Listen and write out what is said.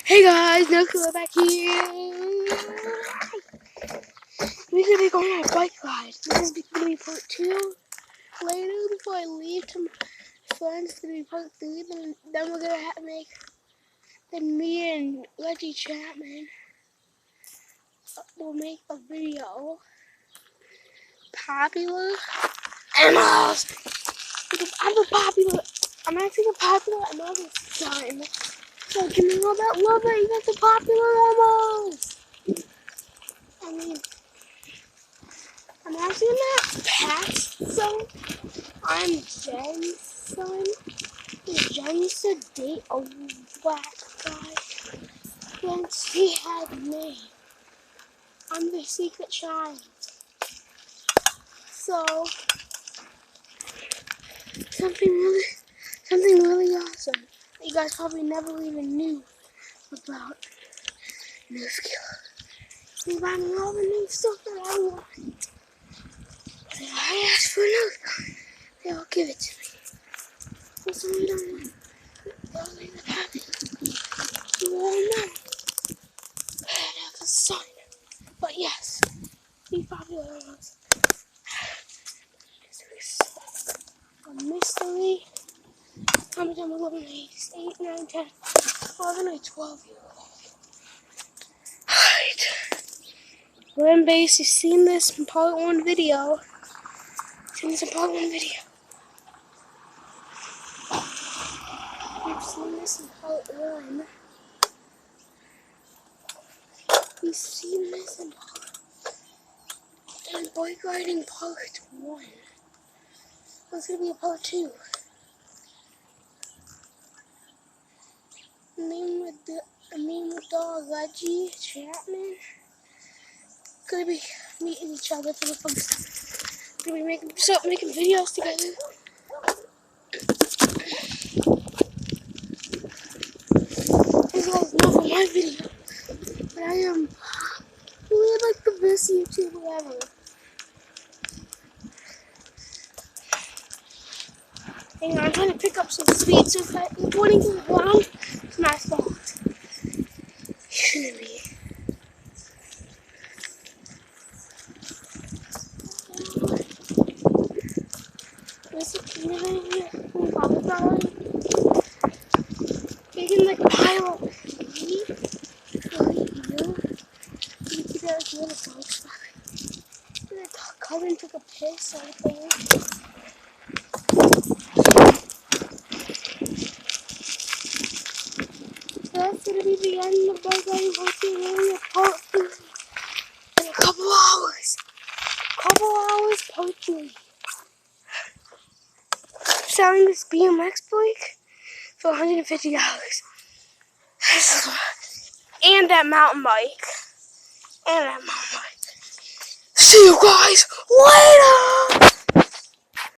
Hey guys, Nicola back here. We're gonna be going on a bike ride. This is gonna be part 2. Later, before I leave to my friends, it's gonna be part 3. Then we're gonna make. Then me and Reggie Chapman will make a video. Popular animals. Because I'm actually a popular another son. So give me all that love that you got the popular animals. I mean, I'm actually not Pat's son. I'm Jen's son. Jen used to date a black guy. Then she had me. I'm the secret child. So something really awesome that you guys probably never even knew about Newskill. They buy me all the new stuff that I want. But if I ask for another, they'll give it to me. If someone don't want it, they'll leave it happy. You all know that I have a son. But yes, be popular ones. A mystery. Comment down below when he's 8, 9, 10, 11, or 12 years old. Alright. Glen Base, you've seen this in part 1 video. You've seen this in part 1. You've seen this in bike riding part 1. What's gonna be a part 2? Me with dog Reggie Chapman. Gonna be meeting each other for the first time. Gonna be making videos together. As you guys know from my video, but I am really like the best YouTuber ever. Hang on, I'm trying to pick up some speed, so if I'm pointing to the ground, it's my fault. Shouldn't be. There's a peanut in here. Probably. Making like a pile of meat. You keep it like a little dog. Colin took a piss, I think. That's gonna be the end of bike riding part 2. Really, part 3 in a couple hours. Part 3. Selling this BMX bike for $150. And that mountain bike. See you guys later!